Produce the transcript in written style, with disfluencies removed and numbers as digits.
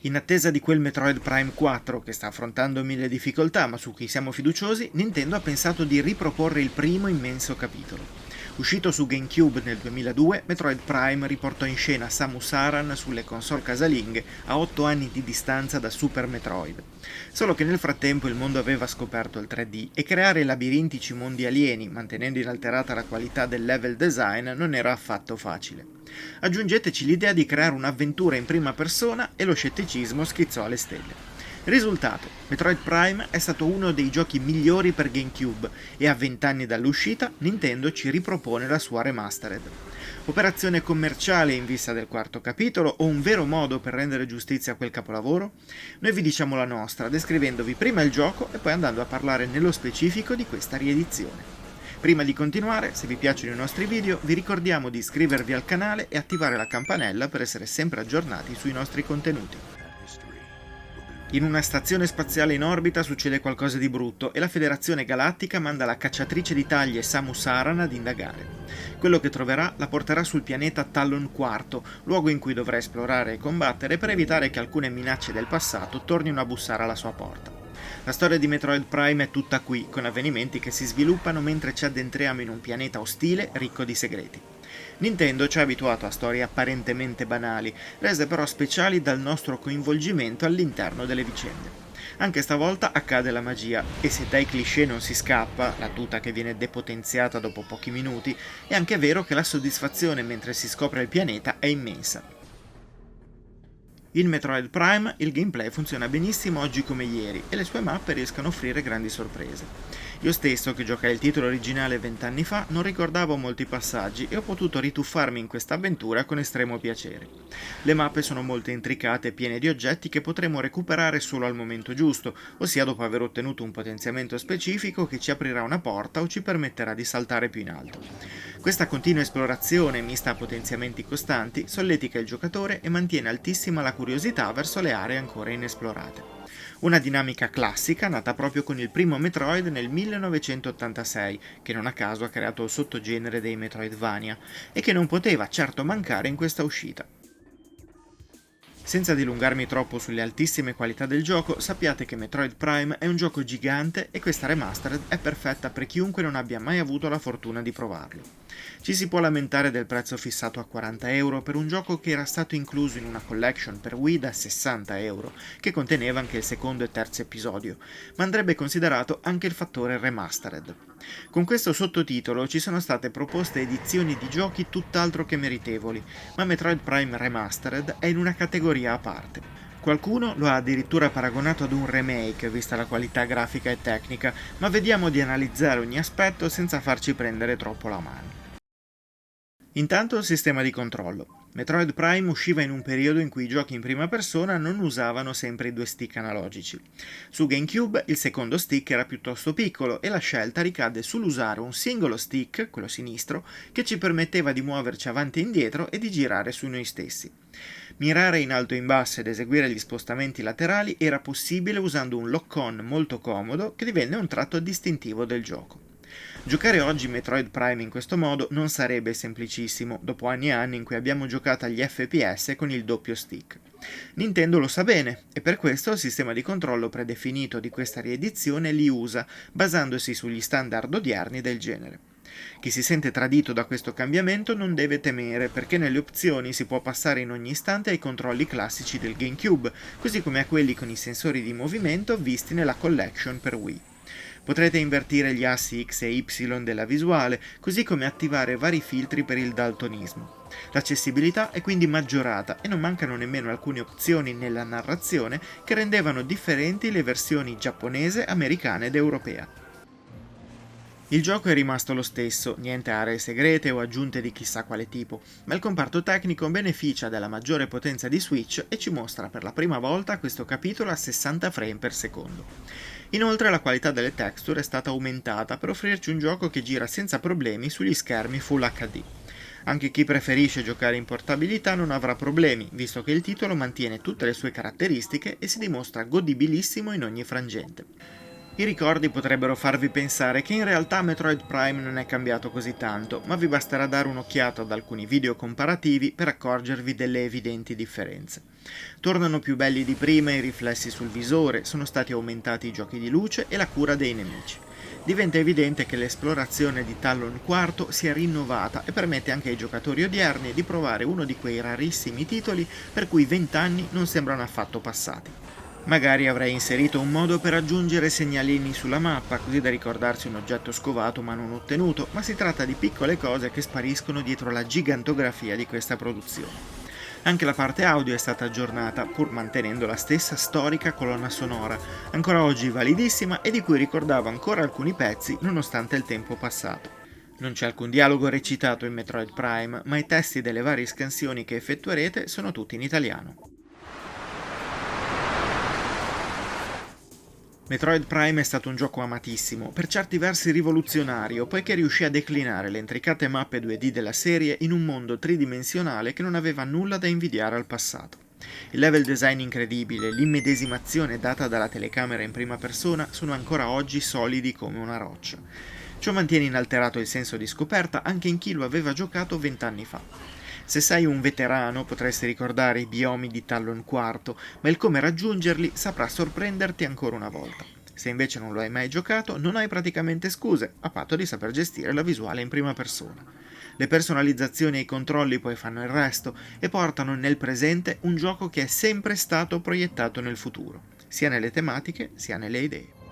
In attesa di quel Metroid Prime 4 che sta affrontando mille difficoltà ma su cui siamo fiduciosi, Nintendo ha pensato di riproporre il primo immenso capitolo. Uscito su GameCube nel 2002, Metroid Prime riportò in scena Samus Aran sulle console casalinghe a 8 anni di distanza da Super Metroid. Solo che nel frattempo il mondo aveva scoperto il 3D e creare labirintici mondi alieni, mantenendo inalterata la qualità del level design, non era affatto facile. Aggiungeteci l'idea di creare un'avventura in prima persona e lo scetticismo schizzò alle stelle. Risultato: Metroid Prime è stato uno dei giochi migliori per GameCube e a 20 anni dall'uscita Nintendo ci ripropone la sua remastered. Operazione commerciale in vista del quarto capitolo o un vero modo per rendere giustizia a quel capolavoro? Noi vi diciamo la nostra, descrivendovi prima il gioco e poi andando a parlare nello specifico di questa riedizione. Prima di continuare, se vi piacciono i nostri video, vi ricordiamo di iscrivervi al canale e attivare la campanella per essere sempre aggiornati sui nostri contenuti. In una stazione spaziale in orbita succede qualcosa di brutto e la Federazione Galattica manda la cacciatrice di taglie Samus Aran ad indagare. Quello che troverà la porterà sul pianeta Talon IV, luogo in cui dovrà esplorare e combattere per evitare che alcune minacce del passato tornino a bussare alla sua porta. La storia di Metroid Prime è tutta qui, con avvenimenti che si sviluppano mentre ci addentriamo in un pianeta ostile ricco di segreti. Nintendo ci ha abituato a storie apparentemente banali, rese però speciali dal nostro coinvolgimento all'interno delle vicende. Anche stavolta accade la magia, e se dai cliché non si scappa, la tuta che viene depotenziata dopo pochi minuti, è anche vero che la soddisfazione mentre si scopre il pianeta è immensa. In Metroid Prime il gameplay funziona benissimo oggi come ieri e le sue mappe riescono a offrire grandi sorprese. Io stesso, che giocai il titolo originale 20 anni fa, non ricordavo molti passaggi e ho potuto rituffarmi in questa avventura con estremo piacere. Le mappe sono molto intricate e piene di oggetti che potremo recuperare solo al momento giusto, ossia dopo aver ottenuto un potenziamento specifico che ci aprirà una porta o ci permetterà di saltare più in alto. Questa continua esplorazione, mista a potenziamenti costanti, solletica il giocatore e mantiene altissima la curiosità verso le aree ancora inesplorate. Una dinamica classica nata proprio con il primo Metroid nel 1986, che non a caso ha creato il sottogenere dei Metroidvania, e che non poteva certo mancare in questa uscita. Senza dilungarmi troppo sulle altissime qualità del gioco, sappiate che Metroid Prime è un gioco gigante e questa remastered è perfetta per chiunque non abbia mai avuto la fortuna di provarlo. Ci si può lamentare del prezzo fissato a 40 euro per un gioco che era stato incluso in una collection per Wii da 60 euro, che conteneva anche il secondo e terzo episodio, ma andrebbe considerato anche il fattore remastered. Con questo sottotitolo ci sono state proposte edizioni di giochi tutt'altro che meritevoli, ma Metroid Prime Remastered è in una categoria a parte. Qualcuno lo ha addirittura paragonato ad un remake, vista la qualità grafica e tecnica, ma vediamo di analizzare ogni aspetto senza farci prendere troppo la mano. Intanto il sistema di controllo. Metroid Prime usciva in un periodo in cui i giochi in prima persona non usavano sempre i due stick analogici. Su GameCube il secondo stick era piuttosto piccolo e la scelta ricadde sull'usare un singolo stick, quello sinistro, che ci permetteva di muoverci avanti e indietro e di girare su noi stessi. Mirare in alto e in basso ed eseguire gli spostamenti laterali era possibile usando un lock-on molto comodo che divenne un tratto distintivo del gioco. Giocare oggi Metroid Prime in questo modo non sarebbe semplicissimo, dopo anni e anni in cui abbiamo giocato agli FPS con il doppio stick. Nintendo lo sa bene, e per questo il sistema di controllo predefinito di questa riedizione li usa, basandosi sugli standard odierni del genere. Chi si sente tradito da questo cambiamento non deve temere, perché nelle opzioni si può passare in ogni istante ai controlli classici del GameCube, così come a quelli con i sensori di movimento visti nella collection per Wii. Potrete invertire gli assi X e Y della visuale, così come attivare vari filtri per il daltonismo. L'accessibilità è quindi maggiorata e non mancano nemmeno alcune opzioni nella narrazione che rendevano differenti le versioni giapponese, americana ed europea. Il gioco è rimasto lo stesso, niente aree segrete o aggiunte di chissà quale tipo, ma il comparto tecnico beneficia della maggiore potenza di Switch e ci mostra per la prima volta questo capitolo a 60 frame per secondo. Inoltre la qualità delle texture è stata aumentata per offrirci un gioco che gira senza problemi sugli schermi Full HD. Anche chi preferisce giocare in portabilità non avrà problemi, visto che il titolo mantiene tutte le sue caratteristiche e si dimostra godibilissimo in ogni frangente. I ricordi potrebbero farvi pensare che in realtà Metroid Prime non è cambiato così tanto, ma vi basterà dare un'occhiata ad alcuni video comparativi per accorgervi delle evidenti differenze. Tornano più belli di prima i riflessi sul visore, sono stati aumentati i giochi di luce e la cura dei nemici. Diventa evidente che l'esplorazione di Talon IV si è rinnovata e permette anche ai giocatori odierni di provare uno di quei rarissimi titoli per cui 20 anni non sembrano affatto passati. Magari avrei inserito un modo per aggiungere segnalini sulla mappa, così da ricordarsi un oggetto scovato ma non ottenuto, ma si tratta di piccole cose che spariscono dietro la gigantografia di questa produzione. Anche la parte audio è stata aggiornata, pur mantenendo la stessa storica colonna sonora, ancora oggi validissima e di cui ricordavo ancora alcuni pezzi nonostante il tempo passato. Non c'è alcun dialogo recitato in Metroid Prime, ma i testi delle varie scansioni che effettuerete sono tutti in italiano. Metroid Prime è stato un gioco amatissimo, per certi versi rivoluzionario, poiché riuscì a declinare le intricate mappe 2D della serie in un mondo tridimensionale che non aveva nulla da invidiare al passato. Il level design incredibile, l'immedesimazione data dalla telecamera in prima persona sono ancora oggi solidi come una roccia. Ciò mantiene inalterato il senso di scoperta anche in chi lo aveva giocato 20 anni fa. Se sei un veterano potresti ricordare i biomi di Talon IV, ma il come raggiungerli saprà sorprenderti ancora una volta. Se invece non lo hai mai giocato, non hai praticamente scuse, a patto di saper gestire la visuale in prima persona. Le personalizzazioni e i controlli poi fanno il resto e portano nel presente un gioco che è sempre stato proiettato nel futuro, sia nelle tematiche sia nelle idee.